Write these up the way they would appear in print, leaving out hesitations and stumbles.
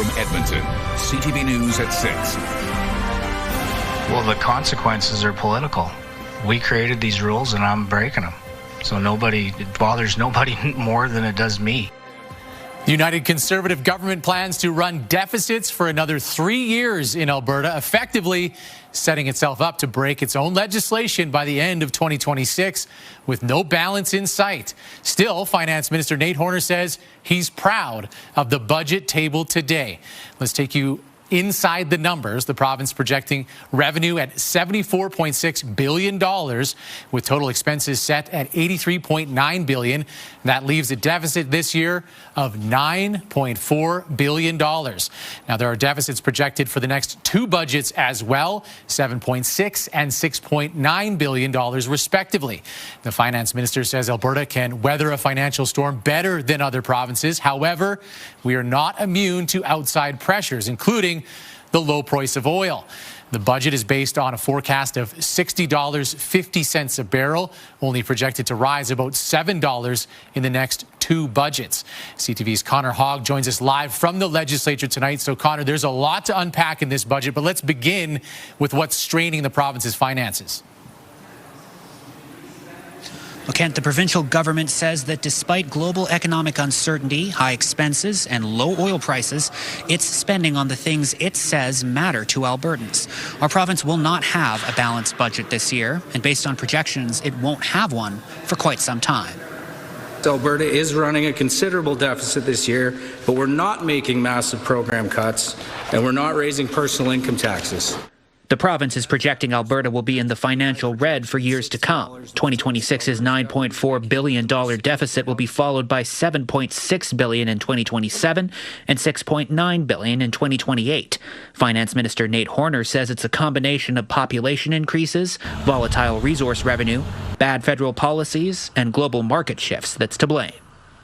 from Edmonton, CTV News at 6. Well, the consequences are political. We created these rules and I'm breaking them. So it bothers nobody more than it does me. The United Conservative government plans to run deficits for another 3 years in Alberta, effectively setting itself up to break its own legislation by the end of 2026 with no balance in sight. Still, Finance Minister Nate Horner says he's proud of the budget table today. Let's take you inside the numbers. The province projecting revenue at $74.6 billion, with total expenses set at $83.9 billion. That leaves a deficit this year of $9.4 billion. Now, there are deficits projected for the next two budgets as well, $7.6 and $6.9 billion respectively. The finance minister says Alberta can weather a financial storm better than other provinces. However, we are not immune to outside pressures, including the low price of oil. The budget is based on a forecast of $60.50 a barrel, only projected to rise about $7 in the next two budgets. CTV's Connor Hogg joins us live from the legislature tonight. So, Connor, there's a lot to unpack in this budget, but let's begin with what's straining the province's finances. Well, Kent, the provincial government says that despite global economic uncertainty, high expenses and low oil prices, it's spending on the things it says matter to Albertans. Our province will not have a balanced budget this year, and based on projections, it won't have one for quite some time. Alberta is running a considerable deficit this year, but we're not making massive program cuts, and we're not raising personal income taxes. The province is projecting Alberta will be in the financial red for years to come. 2026's $9.4 billion deficit will be followed by $7.6 billion in 2027 and $6.9 billion in 2028. Finance Minister Nate Horner says it's a combination of population increases, volatile resource revenue, bad federal policies, and global market shifts that's to blame.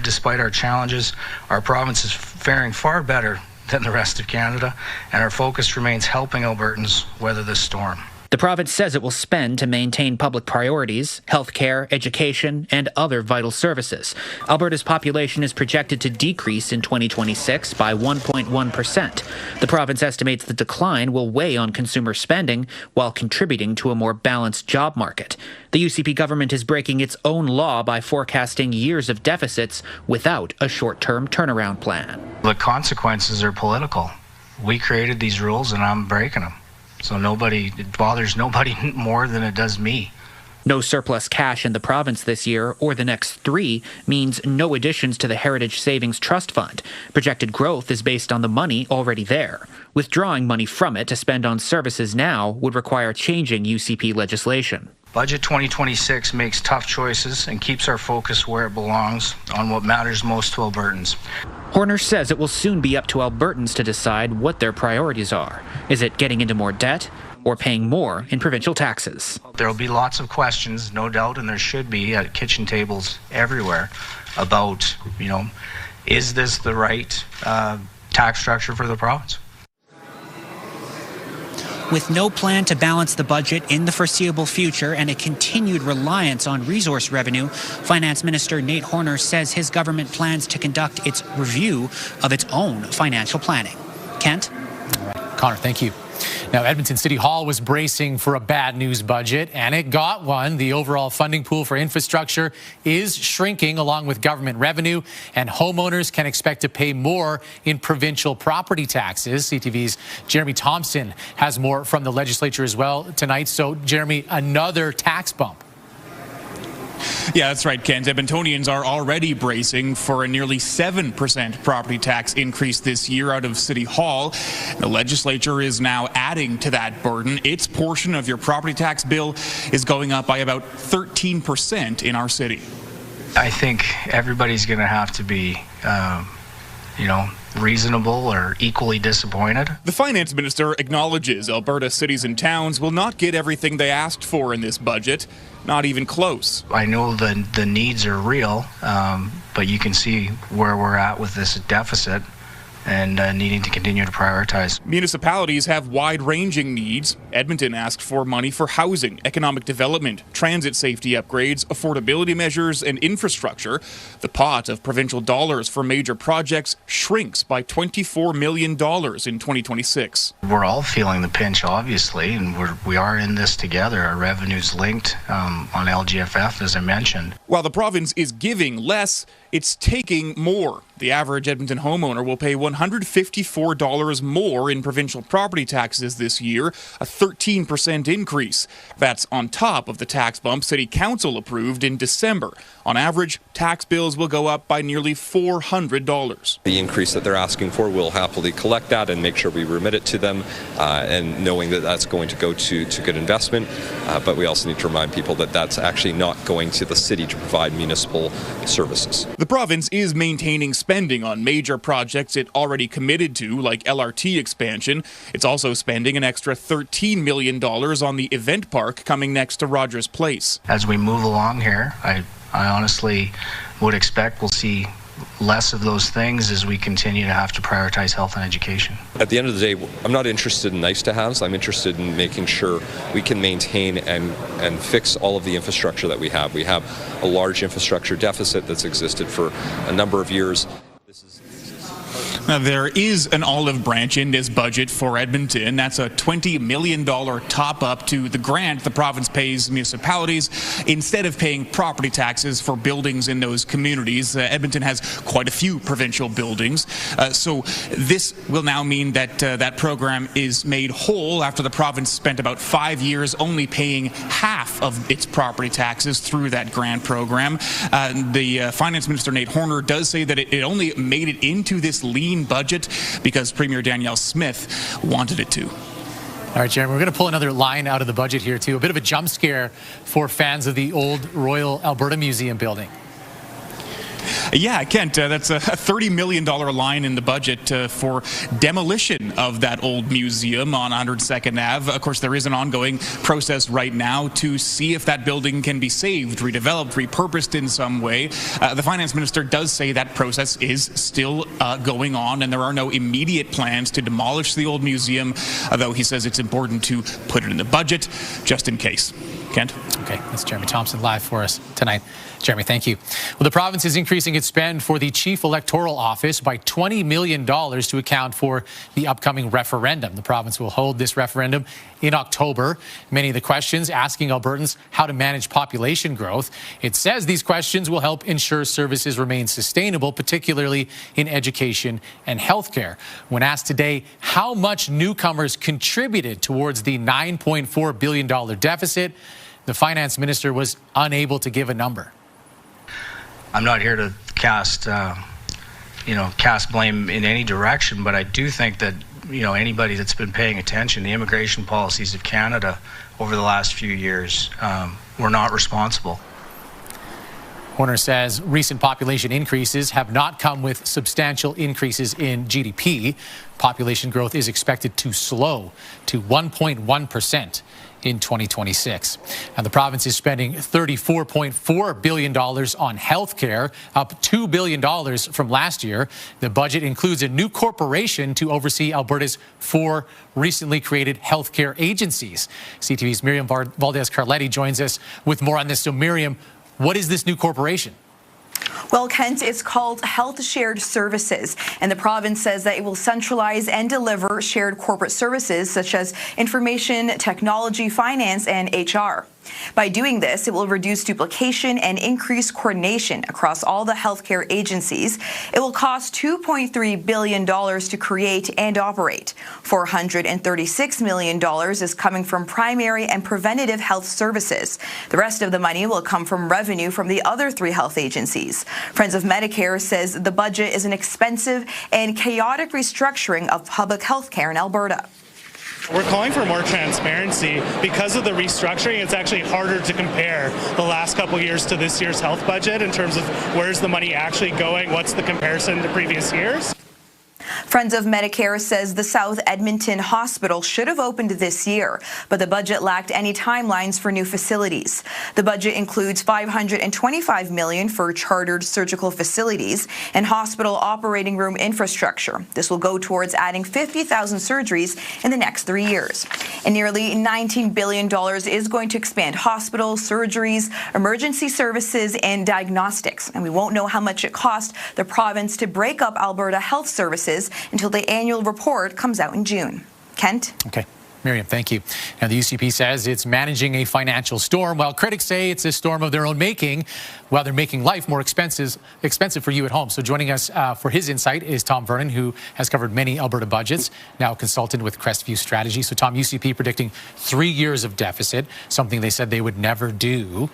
Despite our challenges, our province is faring far better than the rest of Canada, and our focus remains helping Albertans weather this storm. The province says it will spend to maintain public priorities, healthcare, education, and other vital services. Alberta's population is projected to decrease in 2026 by 1.1%. The province estimates the decline will weigh on consumer spending while contributing to a more balanced job market. The UCP government is breaking its own law by forecasting years of deficits without a short-term turnaround plan. The consequences are political. We created these rules and I'm breaking them. So it bothers nobody more than it does me. No surplus cash in the province this year or the next three means no additions to the Heritage Savings Trust Fund. Projected growth is based on the money already there. Withdrawing money from it to spend on services now would require changing UCP legislation. Budget 2026 makes tough choices and keeps our focus where it belongs, on what matters most to Albertans. Horner says it will soon be up to Albertans to decide what their priorities are. Is it getting into more debt or paying more in provincial taxes? There will be lots of questions, no doubt, and there should be at kitchen tables everywhere about, is this the right tax structure for the province? With no plan to balance the budget in the foreseeable future and a continued reliance on resource revenue, Finance Minister Nate Horner says his government plans to conduct its review of its own financial planning. Kent? All right. Connor, thank you. Now, Edmonton City Hall was bracing for a bad news budget, and it got one. The overall funding pool for infrastructure is shrinking along with government revenue, and homeowners can expect to pay more in provincial property taxes. CTV's Jeremy Thompson has more from the legislature as well tonight. So, Jeremy, another tax bump. Yeah, that's right, Kent. Edmontonians are already bracing for a nearly 7% property tax increase this year out of City Hall. The legislature is now adding to that burden. Its portion of your property tax bill is going up by about 13% in our city. I think everybody's going to have to be, reasonable or equally disappointed. The finance minister acknowledges Alberta cities and towns will not get everything they asked for in this budget, not even close. I know the needs are real, but you can see where we're at with this deficit. and needing to continue to prioritize. Municipalities have wide-ranging needs. Edmonton asked for money for housing, economic development, transit safety upgrades, affordability measures, and infrastructure. The pot of provincial dollars for major projects shrinks by $24 million in 2026. We're all feeling the pinch, obviously, and we are in this together. Our revenue's linked on LGFF, as I mentioned. While the province is giving less, it's taking more. The average Edmonton homeowner will pay $154 more in provincial property taxes this year, a 13% increase. That's on top of the tax bump City Council approved in December. On average, tax bills will go up by nearly $400. The increase that they're asking for, we'll happily collect that and make sure we remit it to them, and knowing that that's going to go to good investment. But we also need to remind people that that's actually not going to the city to provide municipal services. The province is maintaining spending on major projects it already committed to, like LRT expansion. It's also spending an extra $13 million on the event park coming next to Rogers Place. As we move along here, I honestly would expect we'll see less of those things as we continue to have to prioritize health and education. At the end of the day, I'm not interested in nice-to-haves. I'm interested in making sure we can maintain and fix all of the infrastructure that we have. We have a large infrastructure deficit that's existed for a number of years. Now, there is an olive branch in this budget for Edmonton. That's a $20 million top-up to the grant the province pays municipalities. Instead of paying property taxes for buildings in those communities, Edmonton has quite a few provincial buildings. So this will now mean that that program is made whole after the province spent about 5 years only paying half of its property taxes through that grant program. The Finance Minister, Nate Horner, does say that it only made it into this lean budget because Premier Danielle Smith wanted it to. All right, Jeremy, we're going to pull another line out of the budget here, too. A bit of a jump scare for fans of the old Royal Alberta Museum building. Yeah, Kent, that's a $30 million line in the budget for demolition of that old museum on 102nd Ave. Of course, there is an ongoing process right now to see if that building can be saved, redeveloped, repurposed in some way. The Finance Minister does say that process is still going on, and there are no immediate plans to demolish the old museum, although he says it's important to put it in the budget just in case. Kent? Okay, that's Jeremy Thompson live for us tonight. Jeremy, thank you. Well, the province is increasing its spend for the Chief Electoral Office by $20 million to account for the upcoming referendum. The province will hold this referendum in October. Many of the questions asking Albertans how to manage population growth. It says these questions will help ensure services remain sustainable, particularly in education and healthcare. When asked today how much newcomers contributed towards the $9.4 billion deficit, the Finance Minister was unable to give a number. I'm not here to cast blame in any direction, but I do think that, anybody that's been paying attention, the immigration policies of Canada over the last few years were not responsible. Horner says recent population increases have not come with substantial increases in GDP. Population growth is expected to slow to 1.1% in 2026. And the province is spending $34.4 billion on health care, up $2 billion from last year. The budget includes a new corporation to oversee Alberta's 4 recently created healthcare agencies. CTV's Miriam Valdez-Carletti joins us with more on this. So Miriam, what is this new corporation? Well, Kent, it's called Health Shared Services, and the province says that it will centralize and deliver shared corporate services such as information, technology, finance, and HR. By doing this, it will reduce duplication and increase coordination across all the healthcare agencies. It will cost $2.3 billion to create and operate. $436 million is coming from primary and preventative health services. The rest of the money will come from revenue from the other 3 health agencies. Friends of Medicare says the budget is an expensive and chaotic restructuring of public health care in Alberta. We're calling for more transparency. Because of the restructuring, it's actually harder to compare the last couple years to this year's health budget in terms of where's the money actually going, what's the comparison to previous years. Friends of Medicare says the South Edmonton Hospital should have opened this year, but the budget lacked any timelines for new facilities. The budget includes $525 million for chartered surgical facilities and hospital operating room infrastructure. This will go towards adding 50,000 surgeries in the next 3 years. And nearly $19 billion is going to expand hospitals, surgeries, emergency services, and diagnostics. And we won't know how much it cost the province to break up Alberta Health Services until the annual report comes out in June. Kent? Okay. Miriam, thank you. Now, the UCP says it's managing a financial storm, while critics say it's a storm of their own making, while they're making life more expensive for you at home. So joining us for his insight is Tom Vernon, who has covered many Alberta budgets, now a consultant with Crestview Strategy. So, Tom, UCP predicting 3 years of deficit, something they said they would never do.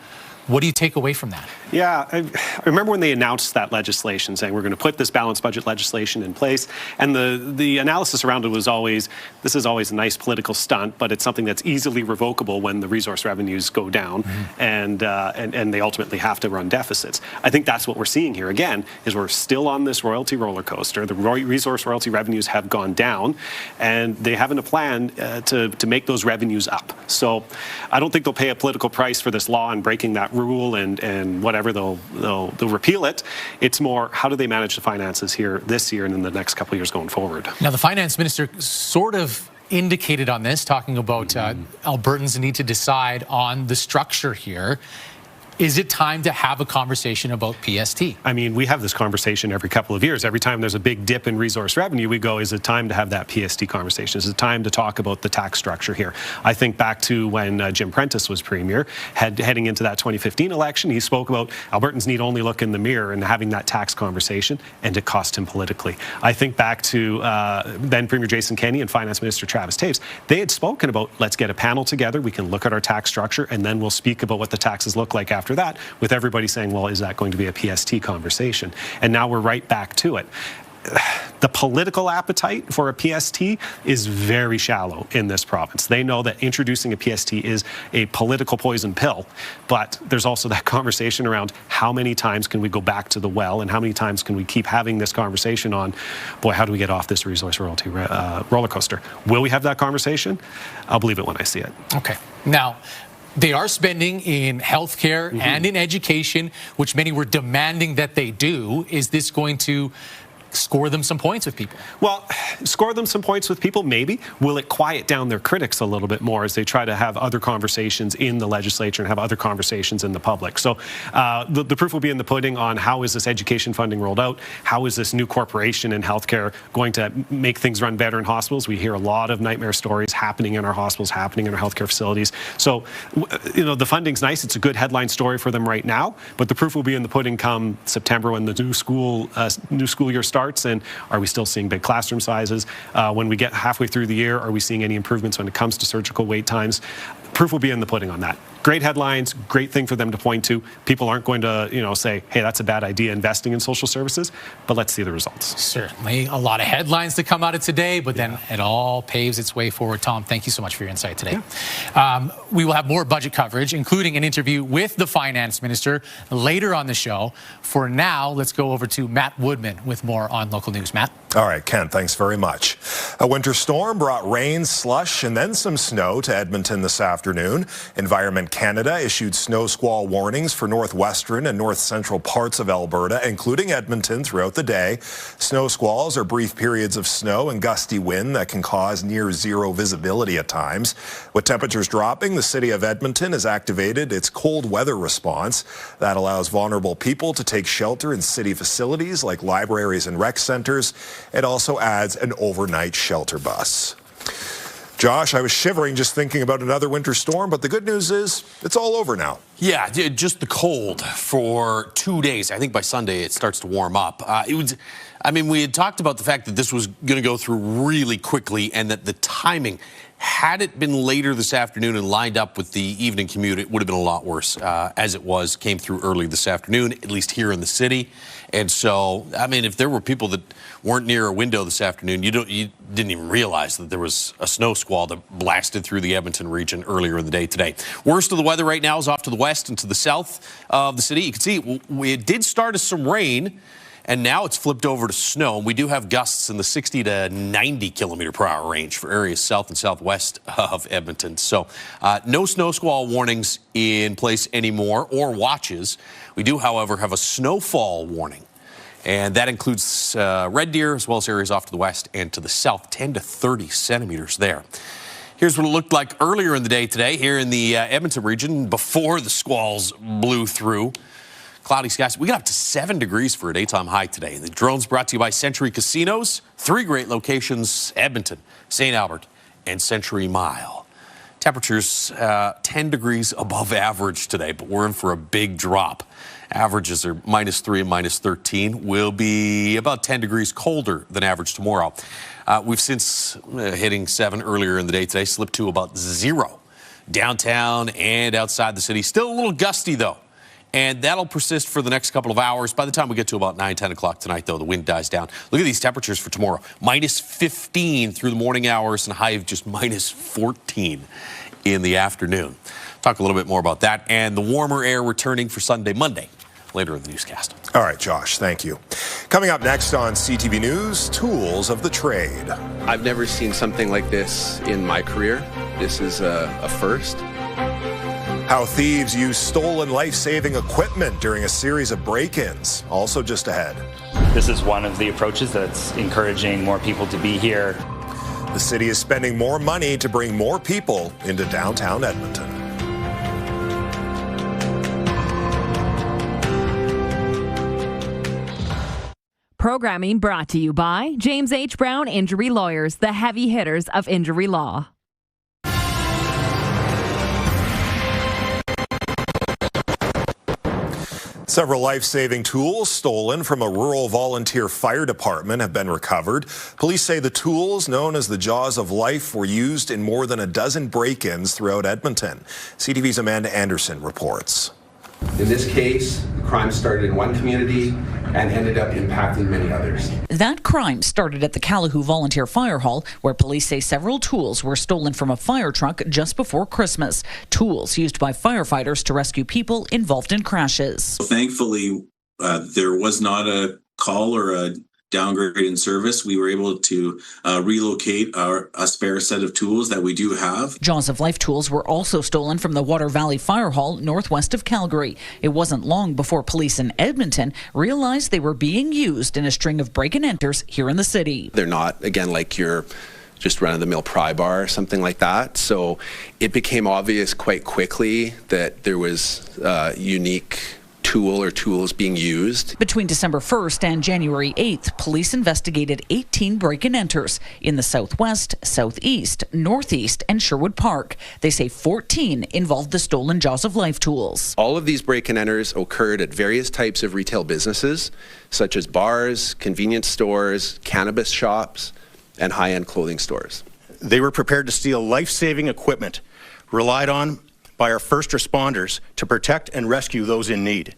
What do you take away from that? Yeah, I remember when they announced that legislation, saying we're going to put this balanced budget legislation in place, and the analysis around it was always, this is always a nice political stunt, but it's something that's easily revocable when the resource revenues go down, and they ultimately have to run deficits. I think that's what we're seeing here again, is we're still on this royalty roller coaster. The resource royalty revenues have gone down, and they haven't a plan to make those revenues up. So I don't think they'll pay a political price for this law and breaking that rule and whatever, they'll repeal it. It's more, how do they manage the finances here this year and in the next couple of years going forward? Now, the finance minister sort of indicated on this, talking about Albertans need to decide on the structure here. Is it time to have a conversation about PST? I mean, we have this conversation every couple of years. Every time there's a big dip in resource revenue, we go, is it time to have that PST conversation? Is it time to talk about the tax structure here? I think back to when Jim Prentice was Premier, heading into that 2015 election, he spoke about Albertans need only look in the mirror and having that tax conversation, and it cost him politically. I think back to then Premier Jason Kenney and Finance Minister Travis Taves. They had spoken about, let's get a panel together, we can look at our tax structure, and then we'll speak about what the taxes look like after that, with everybody saying, well, is that going to be a PST conversation? And now we're right back to it. The political appetite for a PST is very shallow in this province. They know that introducing a PST is a political poison pill, but there's also that conversation around how many times can we go back to the well and how many times can we keep having this conversation on, boy, how do we get off this resource royalty roller coaster? Will we have that conversation? I'll believe it when I see it. Okay. Now, they are spending in healthcare and in education, which many were demanding that they do. Is this going to score them some points with people? Well, score them some points with people, maybe. Will it quiet down their critics a little bit more as they try to have other conversations in the legislature and have other conversations in the public? So the proof will be in the pudding on how is this education funding rolled out? How is this new corporation in healthcare going to make things run better in hospitals? We hear a lot of nightmare stories happening in our hospitals, happening in our healthcare facilities. So, you know, the funding's nice. It's a good headline story for them right now, but the proof will be in the pudding come September when the new school year starts. And are we still seeing big classroom sizes? When we get halfway through the year, are we seeing any improvements when it comes to surgical wait times? Proof will be in the pudding on that. Great headlines, great thing for them to point to. People aren't going to, say, hey, that's a bad idea investing in social services, but let's see the results. Certainly a lot of headlines to come out of today, but then it all paves its way forward. Tom, thank you so much for your insight today. We will have more budget coverage, including an interview with the finance minister later on the show. For now, let's go over to Matt Woodman with more on local news. Matt? All right, Ken, thanks very much. A winter storm brought rain, slush, and then some snow to Edmonton this afternoon. Environment Canada issued snow squall warnings for northwestern and north central parts of Alberta, including Edmonton, throughout the day. Snow squalls are brief periods of snow and gusty wind that can cause near zero visibility at times. With temperatures dropping, the city of Edmonton has activated its cold weather response. That allows vulnerable people to take shelter in city facilities like libraries and rec centers. It also adds an overnight shelter bus. Josh, I was shivering just thinking about another winter storm, but the good news is it's all over now. Yeah, just the cold for 2 days. I think by Sunday it starts to warm up. We had talked about the fact that this was going to go through really quickly and that the timing, had it been later this afternoon and lined up with the evening commute, it would have been a lot worse. As it was, came through early this afternoon, at least here in the city. And so, if there were people that weren't near a window this afternoon, you didn't even realize that there was a snow squall that blasted through the Edmonton region earlier in the day today. Worst of the weather right now is off to the west and to the south of the city. You can see it did start as some rain, and now it's flipped over to snow. We do have gusts in the 60 to 90 kilometer per hour range for areas south and southwest of Edmonton. So no snow squall warnings in place anymore or watches. We do, however, have a snowfall warning. And that includes Red Deer as well as areas off to the west and to the south, 10 to 30 centimeters there. Here's what it looked like earlier in the day today here in the Edmonton region before the squalls blew through. Cloudy skies. We got up to 7 degrees for a daytime high today. The drone's brought to you by Century Casinos. 3 great locations, Edmonton, St. Albert, and Century Mile. Temperatures 10 degrees above average today, but we're in for a big drop. Averages are -3 and -13. We'll be about 10 degrees colder than average tomorrow. We've since, hitting 7 earlier in the day today, slipped to about 0 downtown and outside the city. Still a little gusty, though, and that'll persist for the next couple of hours. By the time we get to about 9, 10 o'clock tonight, though, the wind dies down. Look at these temperatures for tomorrow. -15 through the morning hours and a high of just -14 in the afternoon. Talk a little bit more about that and the warmer air returning for Sunday, Monday, later in the newscast. All right, Josh, thank you. Coming up next on CTV News, tools of the trade. I've never seen something like this in my career. This is a first. How thieves use stolen life-saving equipment during a series of break-ins. Also just ahead. This is one of the approaches that's encouraging more people to be here. The city is spending more money to bring more people into downtown Edmonton. Programming brought to you by James H. Brown Injury Lawyers, the heavy hitters of injury law. Several life-saving tools stolen from a rural volunteer fire department have been recovered. Police say the tools, known as the Jaws of Life, were used in more than a dozen break-ins throughout Edmonton. CTV's Amanda Anderson reports. In this case, the crime started in one community and ended up impacting many others. That crime started at the Calahoo Volunteer Fire Hall, where police say several tools were stolen from a fire truck just before Christmas. Tools used by firefighters to rescue people involved in crashes. Thankfully, there was not a call or a downgrade in service. We were able to relocate a spare set of tools that we do have. Jaws of Life tools were also stolen from the Water Valley Fire Hall northwest of Calgary. It wasn't long before police in Edmonton realized they were being used in a string of break-and-enters here in the city. They're not, again, like your just run-of-the-mill pry bar or something like that. So it became obvious quite quickly that there was unique tool or tools being used. Between December 1st and January 8th, police investigated 18 break-and-enters in the southwest, southeast, northeast, and Sherwood Park. They say 14 involved the stolen Jaws of Life tools. All of these break-and-enters occurred at various types of retail businesses, such as bars, convenience stores, cannabis shops, and high-end clothing stores. They were prepared to steal life-saving equipment relied on by our first responders to protect and rescue those in need.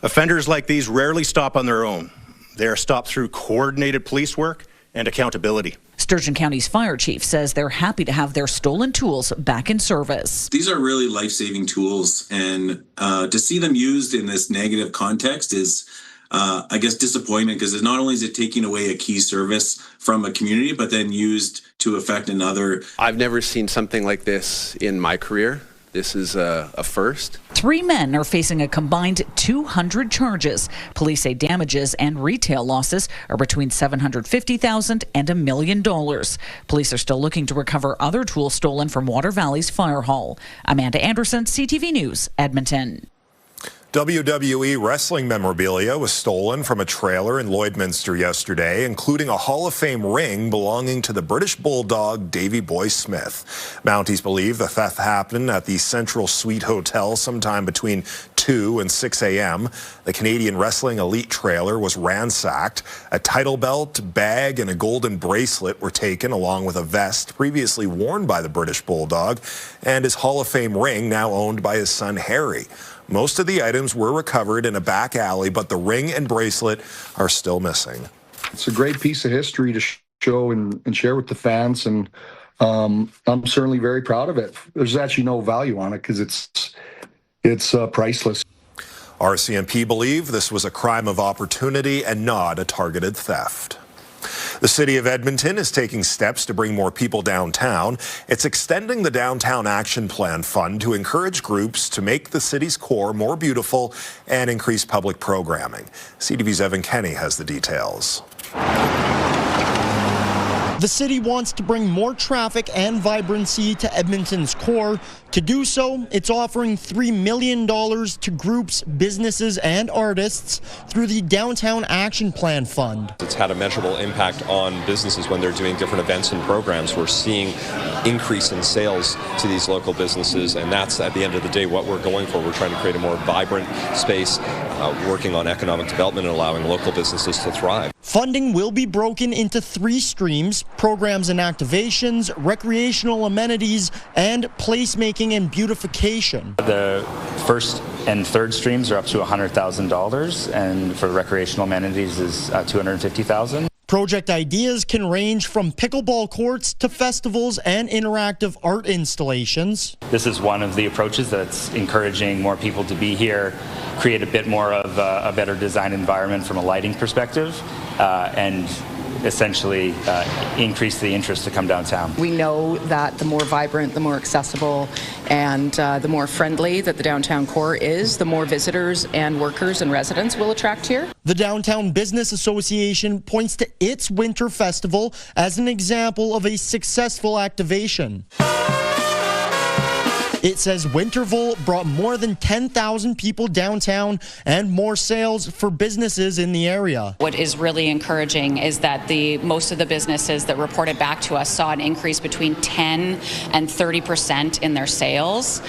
Offenders like these rarely stop on their own. They are stopped through coordinated police work and accountability. Sturgeon County's fire chief says they're happy to have their stolen tools back in service. These are really life-saving tools, and to see them used in this negative context is I guess disappointment, because not only is it taking away a key service from a community, but then used to affect another. I've never seen something like this in my career. This is a first. 3 men are facing a combined 200 charges. Police say damages and retail losses are between $750,000 and $1 million. Police are still looking to recover other tools stolen from Water Valley's fire hall. Amanda Anderson, CTV News, Edmonton. WWE wrestling memorabilia was stolen from a trailer in Lloydminster yesterday, including a Hall of Fame ring belonging to the British Bulldog Davy Boy Smith. Mounties believe the theft happened at the Central Suite Hotel sometime between 2 and 6 a.m. The Canadian Wrestling Elite trailer was ransacked. A title belt, bag, and a golden bracelet were taken, along with a vest previously worn by the British Bulldog and his Hall of Fame ring, now owned by his son Harry. Most of the items were recovered in a back alley, but the ring and bracelet are still missing. It's a great piece of history to show and share with the fans, and I'm certainly very proud of it. There's actually no value on it because it's priceless. RCMP believe this was a crime of opportunity and not a targeted theft. The City of Edmonton is taking steps to bring more people downtown. It's extending the Downtown Action Plan Fund to encourage groups to make the city's core more beautiful and increase public programming. CTV's Evan Kenny has the details. The city wants to bring more traffic and vibrancy to Edmonton's core. To do so, it's offering $3 million to groups, businesses, and artists through the Downtown Action Plan Fund. It's had a measurable impact on businesses when they're doing different events and programs. We're seeing increase in sales to these local businesses, and that's at the end of the day what we're going for. We're trying to create a more vibrant space, working on economic development and allowing local businesses to thrive. Funding will be broken into 3 streams: programs and activations, recreational amenities, and placemaking and beautification. The first and third streams are up to $100,000, and for recreational amenities is $250,000. Project ideas can range from pickleball courts to festivals and interactive art installations. This is one of the approaches that's encouraging more people to be here, create a bit more of a better design environment from a lighting perspective, and essentially increase the interest to come downtown. We know that the more vibrant, the more accessible, and the more friendly that the downtown core is, the more visitors and workers and residents will attract here. The Downtown Business Association points to its Winter Festival as an example of a successful activation. It says Winterval brought more than 10,000 people downtown and more sales for businesses in the area. What is really encouraging is that most of the businesses that reported back to us saw an increase between 10 and 30% in their sales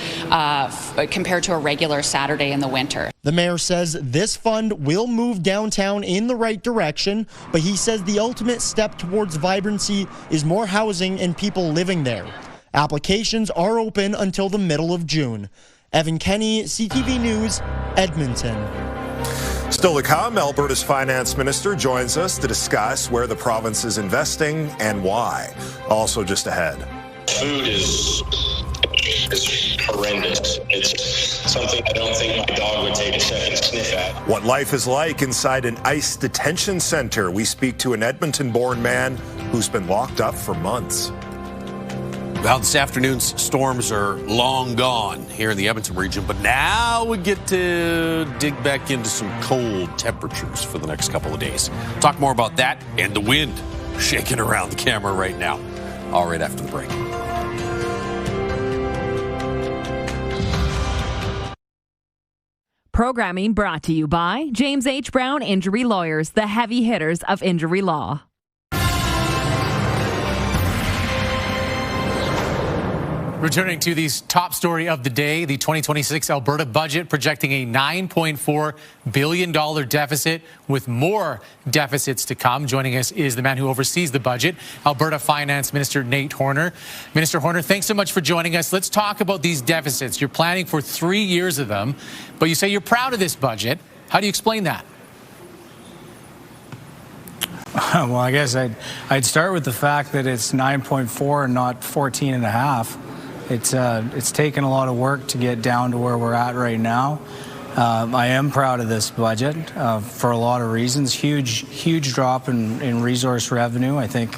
compared to a regular Saturday in the winter. The mayor says this fund will move downtown in the right direction, but he says the ultimate step towards vibrancy is more housing and people living there. Applications are open until the middle of June. Evan Kenny, CTV News, Edmonton. Still to come, Alberta's finance minister joins us to discuss where the province is investing and why. Also just ahead. Food is horrendous. It's something I don't think my dog would take a second sniff at. What life is like inside an ICE detention center. We speak to an Edmonton-born man who's been locked up for months. Well, this afternoon's storms are long gone here in the Edmonton region, but now we get to dig back into some cold temperatures for the next couple of days. Talk more about that and the wind shaking around the camera right now. All right after the break. Programming brought to you by James H. Brown Injury Lawyers, the heavy hitters of injury law. Returning to the top story of the day, the 2026 Alberta budget projecting a $9.4 billion deficit with more deficits to come. Joining us is the man who oversees the budget, Alberta Finance Minister Nate Horner. Minister Horner, thanks so much for joining us. Let's talk about these deficits. You're planning for 3 years of them, but you say you're proud of this budget. How do you explain that? Well, I guess I'd start with the fact that it's 9.4 and not 14.5. It's taken a lot of work to get down to where we're at right now. I am proud of this budget for a lot of reasons. Huge drop in resource revenue. I think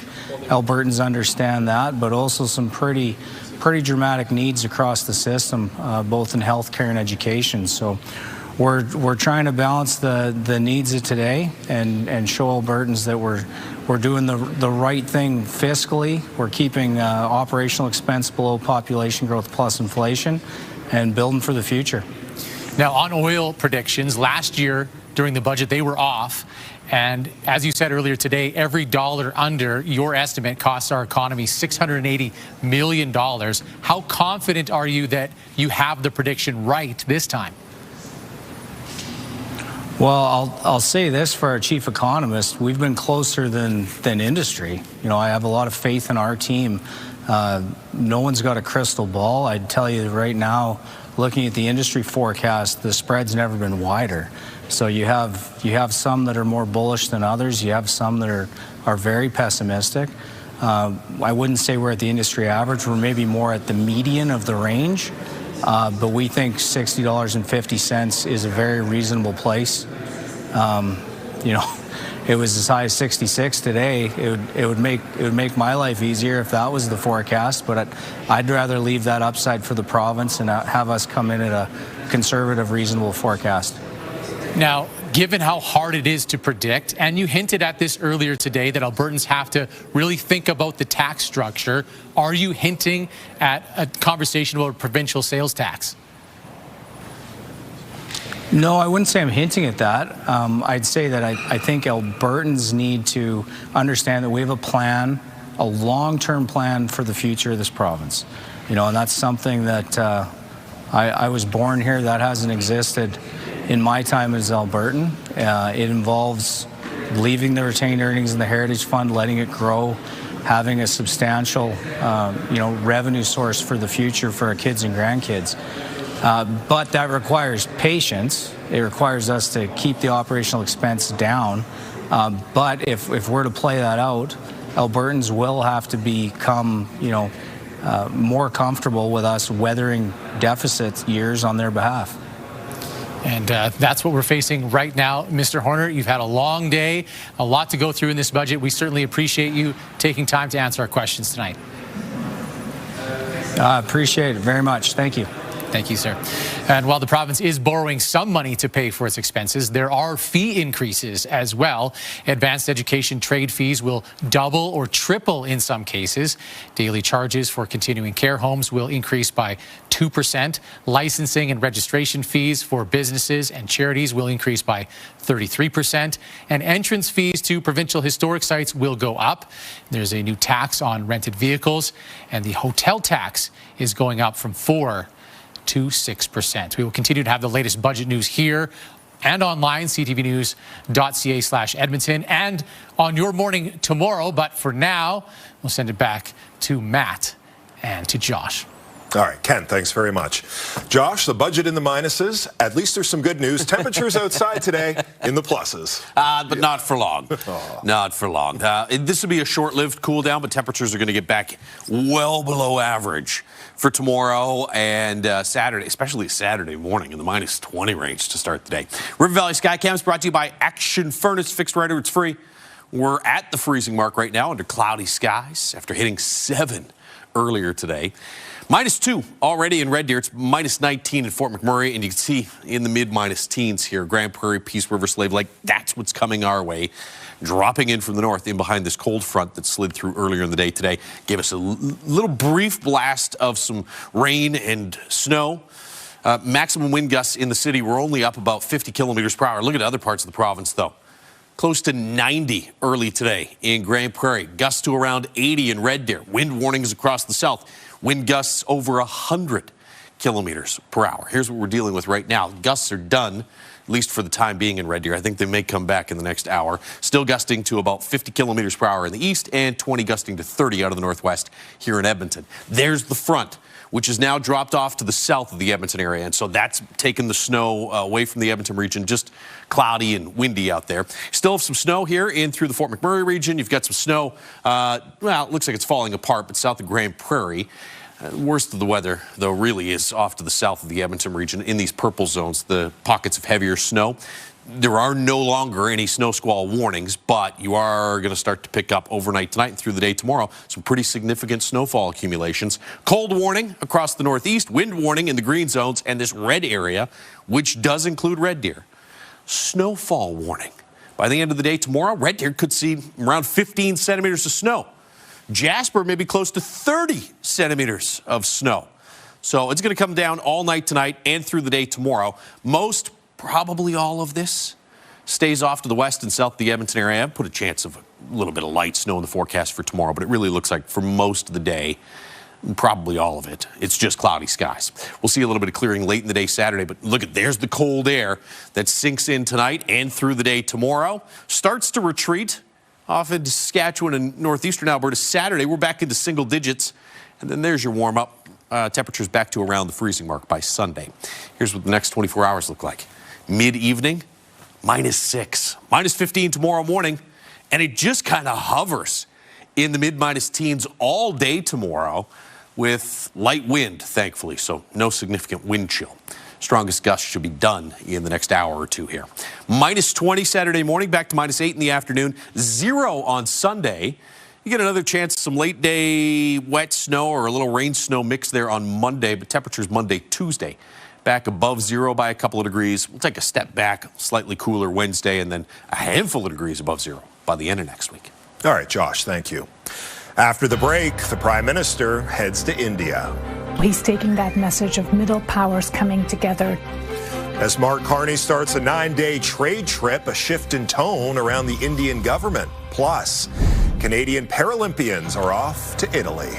Albertans understand that, but also some pretty dramatic needs across the system, both in healthcare and education. So we're trying to balance the needs of today and show Albertans that we're doing the right thing fiscally. We're keeping operational expense below population growth plus inflation and building for the future. Now, on oil predictions, last year during the budget, they were off. And as you said earlier today, every dollar under your estimate costs our economy $680 million. How confident are you that you have the prediction right this time? Well, I'll say this for our chief economist, we've been closer than industry. You know, I have a lot of faith in our team. No one's got a crystal ball. I'd tell you right now, looking at the industry forecast, the spread's never been wider. So you have some that are more bullish than others. You have some that are very pessimistic. I wouldn't say we're at the industry average. We're maybe more at the median of the range. but we think $60.50 is a very reasonable place. You know, it was as high as 66 today. It would make my life easier if that was the forecast, but I'd rather leave that upside for the province and have us come in at a conservative, reasonable forecast. Now, given how hard it is to predict, and you hinted at this earlier today, that Albertans have to really think about the tax structure, are you hinting at a conversation about a provincial sales tax? No, I wouldn't say I'm hinting at that. I'd say that I think Albertans need to understand that we have a plan, a long-term plan for the future of this province. You know, and that's something that I was born here. That hasn't existed in my time as Albertan. It involves leaving the retained earnings in the Heritage Fund, letting it grow, having a substantial, revenue source for the future for our kids and grandkids. But that requires patience. It requires us to keep the operational expense down. But if we're to play that out, Albertans will have to become, more comfortable with us weathering deficit years on their behalf. And that's what we're facing right now. Mr. Horner, you've had a long day, a lot to go through in this budget. We certainly appreciate you taking time to answer our questions tonight. I appreciate it very much. Thank you. Thank you, sir. And while the province is borrowing some money to pay for its expenses, there are fee increases as well. Advanced education trade fees will double or triple in some cases. Daily charges for continuing care homes will increase by 2%. Licensing and registration fees for businesses and charities will increase by 33%. And entrance fees to provincial historic sites will go up. There's a new tax on rented vehicles, and the hotel tax is going up from 4% to 6%. We will continue to have the latest budget news here and online, ctvnews.ca/Edmonton, and on your morning tomorrow. But for now, we'll send it back to Matt and to Josh. All right, Ken, thanks very much. Josh, the budget in the minuses. At least there's some good news. Temperatures outside today in the pluses. But not for long. Not for long. This will be a short-lived cool down, but temperatures are going to get back well below average for tomorrow and Saturday, especially Saturday morning in the minus 20 range to start the day. River Valley Skycam is brought to you by Action Furnace. Fixed right or it's free. We're at the freezing mark right now under cloudy skies after hitting 7 earlier today. -2 already in Red Deer. It's -19 in Fort McMurray, and you can see in the mid-minus teens here. Grand Prairie, Peace River, Slave Lake. That's what's coming our way. Dropping in from the north in behind this cold front that slid through earlier in the day today. Gave us a little brief blast of some rain and snow. Maximum wind gusts in the city were only up about 50 kilometers per hour. Look at other parts of the province, though. Close to 90 early today in Grand Prairie. Gusts to around 80 in Red Deer. Wind warnings across the south. Wind gusts over 100 kilometers per hour. Here's what we're dealing with right now. Gusts are done, at least for the time being in Red Deer. I think they may come back in the next hour. Still gusting to about 50 kilometers per hour in the east and 20 gusting to 30 out of the northwest here in Edmonton. There's the front, which has now dropped off to the south of the Edmonton area. And so that's taken the snow away from the Edmonton region, just cloudy and windy out there. Still have some snow here in through the Fort McMurray region. You've got some snow, well, it looks like it's falling apart, but south of Grand Prairie. Worst of the weather, though, really is off to the south of the Edmonton region in these purple zones, the pockets of heavier snow. There are no longer any snow squall warnings, but you are going to start to pick up overnight tonight and through the day tomorrow some pretty significant snowfall accumulations. Cold warning across the northeast, wind warning in the green zones, and this red area, which does include Red Deer. Snowfall warning. By the end of the day tomorrow, Red Deer could see around 15 centimeters of snow. Jasper may be close to 30 centimeters of snow. So it's going to come down all night tonight and through the day tomorrow. Most, probably all of this, stays off to the west and south of the Edmonton area. I've put a chance of a little bit of light snow in the forecast for tomorrow, but it really looks like for most of the day, probably all of it, it's just cloudy skies. We'll see a little bit of clearing late in the day Saturday, but look at, there's the cold air that sinks in tonight and through the day tomorrow. Starts to retreat off into Saskatchewan and northeastern Alberta Saturday. We're back into single digits, and then there's your warm-up. Temperatures back to around the freezing mark by Sunday. Here's what the next 24 hours look like. Mid-evening, -6. -15 tomorrow morning, and it just kind of hovers in the mid-minus teens all day tomorrow. with light wind, thankfully, so no significant wind chill. Strongest gusts should be done in the next hour or two here. Minus 20 Saturday morning, back to minus 8 in the afternoon. 0 on Sunday. You get another chance of some late day wet snow or a little rain snow mix there on Monday, but temperatures Monday, Tuesday back above 0 by a couple of degrees. We'll take a step back, slightly cooler Wednesday, and then a handful of degrees above 0 by the end of next week. All right, Josh, thank you. After the break, the Prime Minister heads to India. He's taking that message of middle powers coming together. As Mark Carney starts a 9-day trade trip, a shift in tone around the Indian government. Plus, Canadian Paralympians are off to Italy.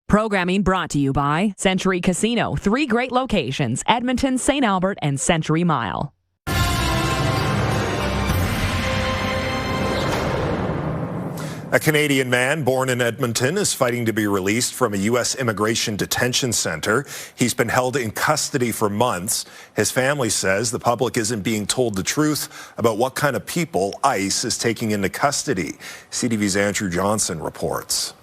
Programming brought to you by Century Casino. 3 great locations: Edmonton, St. Albert, and Century Mile. A Canadian man born in Edmonton is fighting to be released from a U.S. immigration detention center. He's been held in custody for months. His family says the public isn't being told the truth about what kind of people ICE is taking into custody. CTV's Andrew Johnson reports.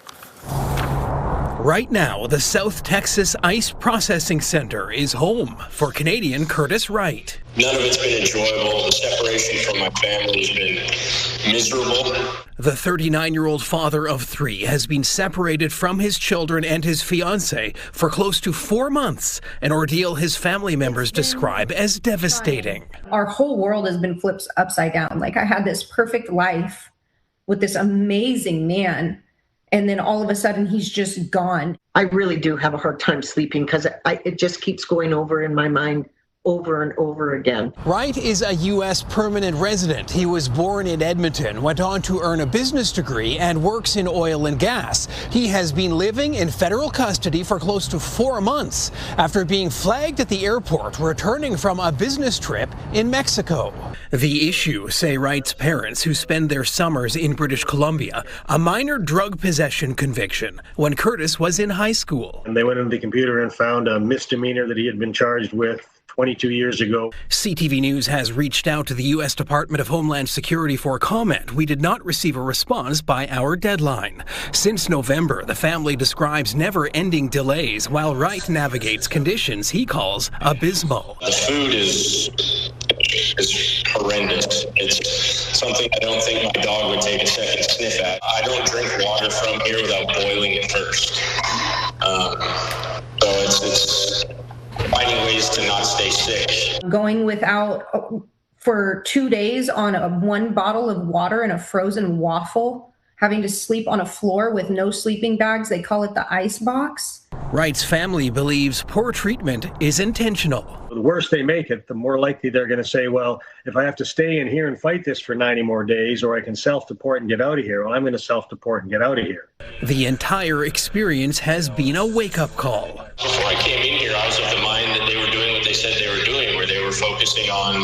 Right now, the South Texas ICE Processing Center is home for Canadian Curtis Wright. None of it's been enjoyable. The separation from my family has been miserable. The 39-year-old father of 3 has been separated from his children and his fiancée for close to 4 months, an ordeal his family members describe as devastating. Our whole world has been flipped upside down. Like, I had this perfect life with this amazing man, and then all of a sudden he's just gone. I really do have a hard time sleeping because it just keeps going over in my mind over and over again. Wright is a U.S. permanent resident. He was born in Edmonton, went on to earn a business degree, and works in oil and gas. He has been living in federal custody for close to 4 months after being flagged at the airport returning from a business trip in Mexico. The issue, say Wright's parents, who spend their summers in British Columbia, a minor drug possession conviction when Curtis was in high school. And they went into the computer and found a misdemeanor that he had been charged with 22 years ago. CTV News has reached out to the U.S. Department of Homeland Security for comment. We did not receive a response by our deadline. Since November, the family describes never-ending delays while Wright navigates conditions he calls abysmal. The food is horrendous. It's something I don't think my dog would take a second sniff at. I don't drink water from here without boiling it first. So it's finding ways to not stay sick. Going without for 2 days on one bottle of water and a frozen waffle, having to sleep on a floor with no sleeping bags. They call it the ice box. Wright's family believes poor treatment is intentional. The worse they make it, the more likely they're going to say, well, if I have to stay in here and fight this for 90 more days, or I can self-deport and get out of here, well, I'm going to self-deport and get out of here. The entire experience has been a wake-up call. Before I came in here, I was of the mind that they were doing what they said they were doing, where they were focusing on,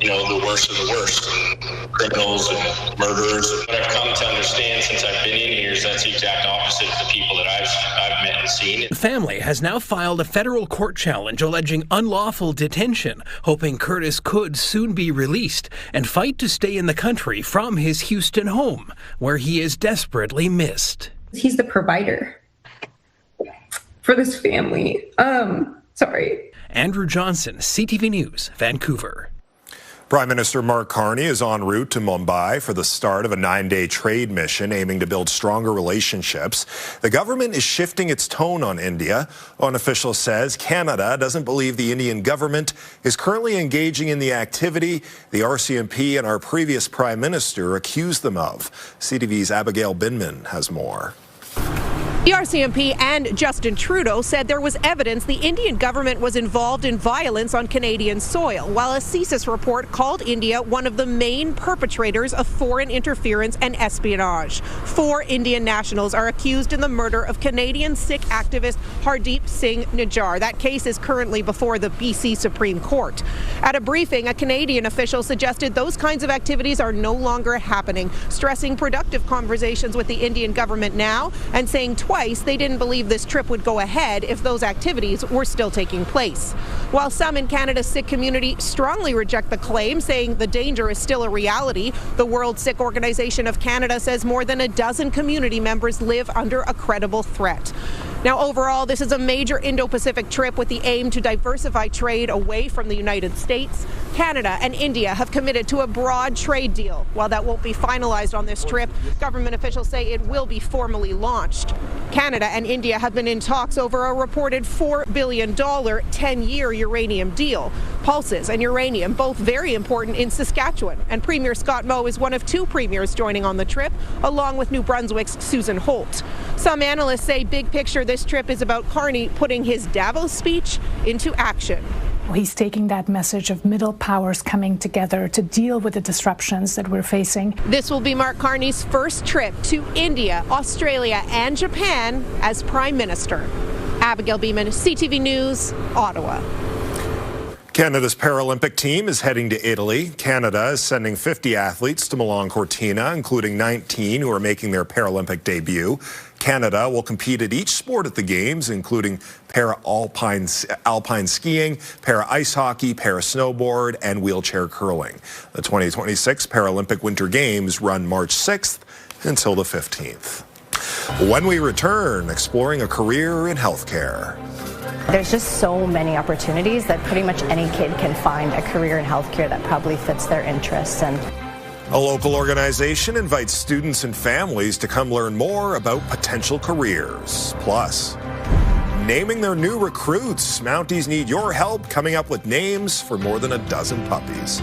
the worst of the worst, and criminals and murderers. What I've come to understand since I've been in here is that's the exact opposite of the people that I've met and seen. The family has now filed a federal court challenge alleging unlawful detention, hoping Curtis could soon be released and fight to stay in the country from his Houston home, where he is desperately missed. He's the provider for this family. Sorry. Andrew Johnson, CTV News, Vancouver. Prime Minister Mark Carney is en route to Mumbai for the start of a 9-day trade mission aiming to build stronger relationships. The government is shifting its tone on India. One official says Canada doesn't believe the Indian government is currently engaging in the activity the RCMP and our previous Prime Minister accused them of. CTV's Abigail Binman has more. The RCMP and Justin Trudeau said there was evidence the Indian government was involved in violence on Canadian soil, while a CSIS report called India one of the main perpetrators of foreign interference and espionage. 4 Indian nationals are accused in the murder of Canadian Sikh activist Hardeep Singh Nijjar. That case is currently before the BC Supreme Court. At a briefing, a Canadian official suggested those kinds of activities are no longer happening, stressing productive conversations with the Indian government now and saying twice twice they didn't believe this trip would go ahead if those activities were still taking place. While some in Canada's Sikh community strongly reject the claim, saying the danger is still a reality, the World Sikh Organization of Canada says more than a dozen community members live under a credible threat. Now, overall, this is a major Indo-Pacific trip with the aim to diversify trade away from the United States. Canada and India have committed to a broad trade deal. While that won't be finalized on this trip, government officials say it will be formally launched. Canada and India have been in talks over a reported $4 billion 10-year uranium deal. Pulses and uranium, both very important in Saskatchewan. And Premier Scott Moe is one of two premiers joining on the trip, along with New Brunswick's Susan Holt. Some analysts say big picture this trip is about Carney putting his Davos speech into action. He's taking that message of middle powers coming together to deal with the disruptions that we're facing. This will be Mark Carney's first trip to India, Australia, and Japan as Prime Minister. Abigail Beeman, CTV News, Ottawa. Canada's Paralympic team is heading to Italy. Canada is sending 50 athletes to Milan Cortina, including 19 who are making their Paralympic debut. Canada will compete at each sport at the Games, including para-alpine skiing, para-ice hockey, para-snowboard, and wheelchair curling. The 2026 Paralympic Winter Games run March 6th until the 15th. When we return, exploring a career in healthcare. There's just so many opportunities that pretty much any kid can find a career in healthcare that probably fits their interests. And a local organization invites students and families to come learn more about potential careers. Plus, naming their new recruits. Mounties need your help coming up with names for more than a dozen puppies.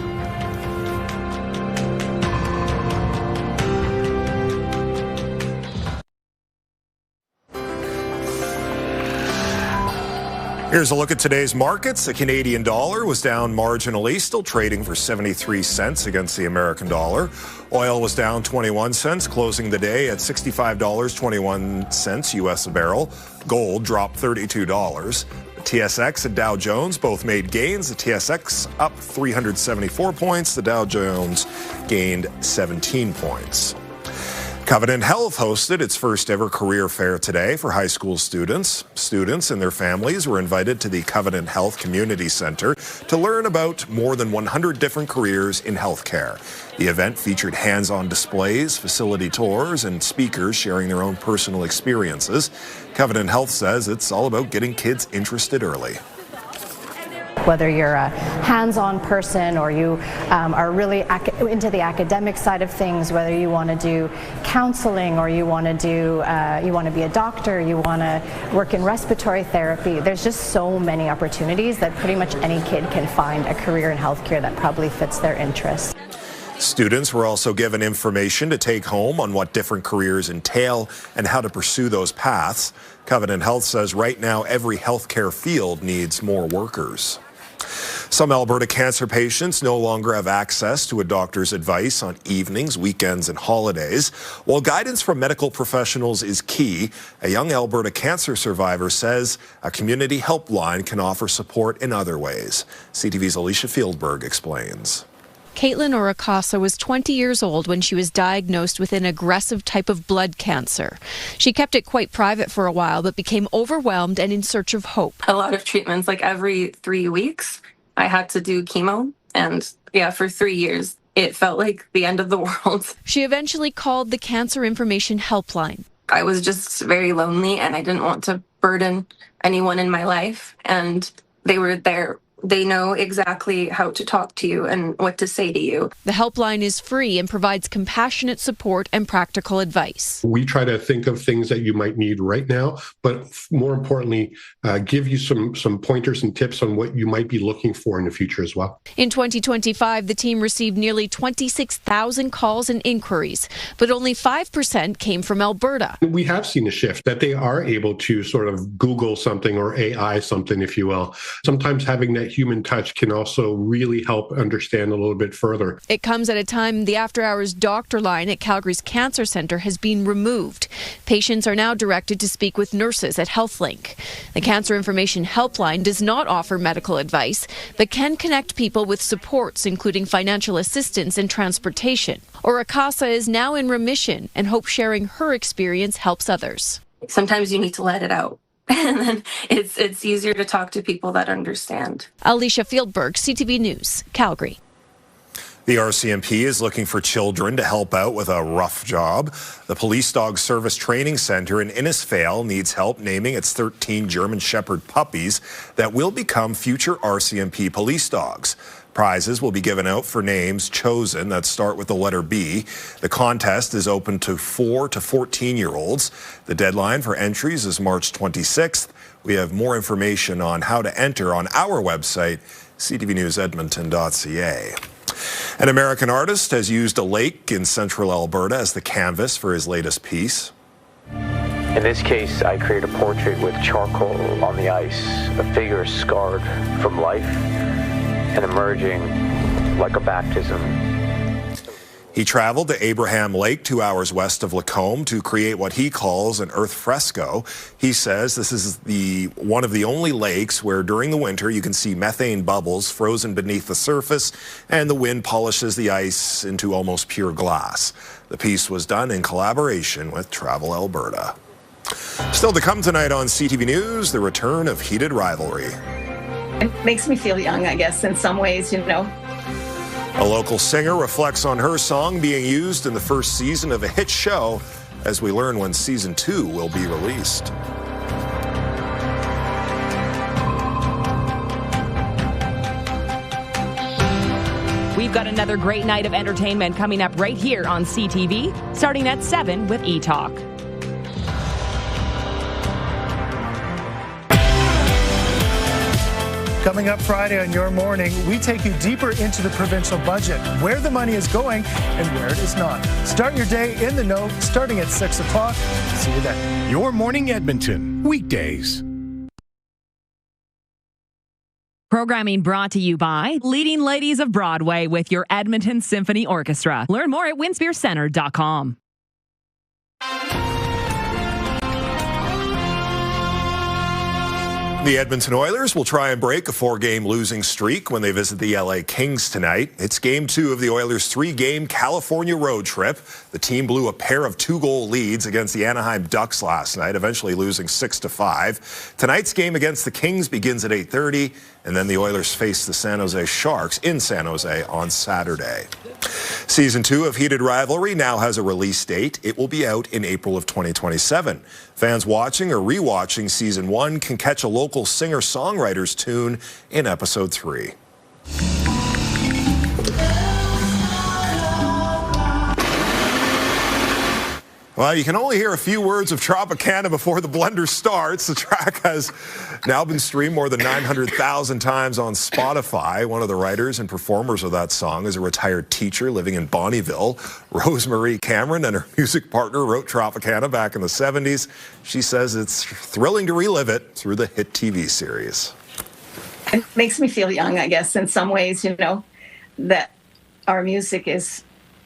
Here's a look at today's markets. The Canadian dollar was down marginally, still trading for 73 cents against the American dollar. Oil was down 21 cents, closing the day at $65.21 US a barrel. Gold dropped $32. The TSX and Dow Jones both made gains. The TSX up 374 points. The Dow Jones gained 17 points. Covenant Health hosted its first ever career fair today for high school students. Students and their families were invited to the Covenant Health Community Center to learn about more than 100 different careers in healthcare. The event featured hands-on displays, facility tours, and speakers sharing their own personal experiences. Covenant Health says it's all about getting kids interested early. whether you're a hands-on person or you are really into the academic side of things, whether you want to do counseling or you want to do you want to be a doctor, you want to work in respiratory therapy. There's just so many opportunities that pretty much any kid can find a career in healthcare that probably fits their interests. Students were also given information to take home on what different careers entail and how to pursue those paths. Covenant Health says right now every healthcare field needs more workers. Some Alberta cancer patients no longer have access to a doctor's advice on evenings, weekends, and holidays. While guidance from medical professionals is key, a young Alberta cancer survivor says a community helpline can offer support in other ways. CTV's Alicia Fieldberg explains. Caitlin Oracasa was 20 years old when she was diagnosed with an aggressive type of blood cancer. She kept it quite private for a while, but became overwhelmed and in search of hope. A lot of treatments, like every 3 weeks, I had to do chemo. And for 3 years, it felt like the end of the world. She eventually called the Cancer Information Helpline. I was just very lonely and I didn't want to burden anyone in my life. And they were there. They know exactly how to talk to you and what to say to you. The helpline is free and provides compassionate support and practical advice. We try to think of things that you might need right now, but more importantly, give you some pointers and tips on what you might be looking for in the future as well. In 2025, the team received nearly 26,000 calls and inquiries, but only 5% came from Alberta. We have seen a shift that they are able to sort of Google something or AI something, if you will. Sometimes having that human touch can also really help understand a little bit further. It comes at a time the after-hours doctor line at Calgary's Cancer Centre has been removed. Patients are now directed to speak with nurses at HealthLink. The Cancer Information Helpline does not offer medical advice, but can connect people with supports, including financial assistance and transportation. Oracasa is now in remission and hopes sharing her experience helps others. sometimes you need to let it out. And then it's easier to talk to people that understand. Alicia Fieldberg, CTV News, Calgary. The RCMP is looking for children to help out with a rough job. The Police Dog Service Training Center in Innisfail needs help naming its 13 German Shepherd puppies that will become future RCMP police dogs. Prizes will be given out for names chosen that start with the letter B. The contest is open to 4 to 14-year-olds. The deadline for entries is March 26th. We have more information on how to enter on our website, ctvnewsedmonton.ca. An American artist has used a lake in central Alberta as the canvas for his latest piece. In this case, I create a portrait with charcoal on the ice, a figure scarred from life and emerging like a baptism. He traveled to Abraham Lake, 2 hours west of Lacombe, to create what he calls an earth fresco. He says this is one of the only lakes where during the winter you can see methane bubbles frozen beneath the surface and the wind polishes the ice into almost pure glass. The piece was done in collaboration with Travel Alberta. Still to come tonight on CTV News, the return of heated rivalry. It makes me feel young, I guess, in some ways, you know. A local singer reflects on her song being used in the first season of a hit show as we learn when season 2 will be released. We've got another great night of entertainment coming up right here on CTV, starting at 7 with E-Talk. Coming up Friday on Your Morning, we take you deeper into the provincial budget, where the money is going and where it is not. Start your day in the know, starting at 6 o'clock. See you then. Your Morning Edmonton, weekdays. Programming brought to you by Leading Ladies of Broadway with your Edmonton Symphony Orchestra. Learn more at winspearcenter.com. The Edmonton Oilers will try and break a 4-game losing streak when they visit the LA Kings tonight. It's Game 2 of the Oilers' 3-game California road trip. The team blew a pair of 2-goal leads against the Anaheim Ducks last night, eventually losing 6-5. Tonight's game against the Kings begins at 8:30, and then the Oilers face the San Jose Sharks in San Jose on Saturday. Season 2 of Heated Rivalry now has a release date. It will be out in April of 2027. Fans watching or rewatching Season 1 can catch a local singer-songwriter's tune in Episode 3. Well, you can only hear a few words of Tropicana before the blender starts. The track has now been streamed more than 900,000 times on Spotify. One of the writers and performers of that song is a retired teacher living in Bonnyville. Rosemarie Cameron and her music partner wrote Tropicana back in the 70s. She says it's thrilling to relive it through the hit TV series. It makes me feel young, I guess, in some ways, you know, that our music is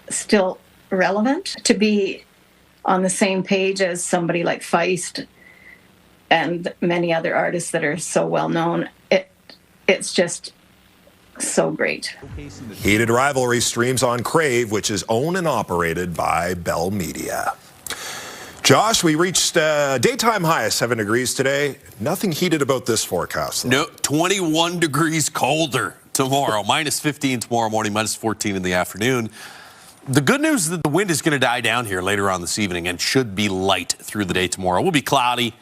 still relevant. To be on the same page as somebody like Feist and many other artists that are so well known, it's just so great. Heated Rivalry streams on Crave, which is owned and operated by Bell Media. Josh, we reached daytime high of 7 degrees today. Nothing heated about this forecast, though. No, 21 degrees colder tomorrow. Minus 15 tomorrow morning, minus 14 in the afternoon. The good news is that the wind is going to die down here later on this evening and should be light through the day tomorrow. It will be cloudy.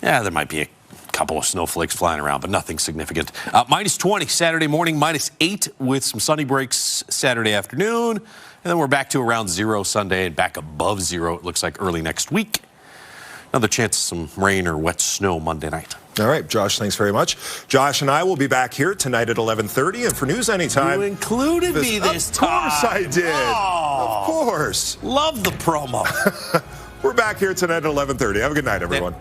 Yeah, there might be a couple of snowflakes flying around, but nothing significant. Minus 20 Saturday morning, minus 8 with some sunny breaks Saturday afternoon. And then we're back to around 0 Sunday and back above 0, it looks like, early next week. Another chance of some rain or wet snow Monday night. All right, Josh, thanks very much. Josh and I will be back here tonight at 11:30, and for News Anytime. You included me this time. Of course I did. Oh, of course. Love the promo. We're back here tonight at 11:30. Have a good night, everyone.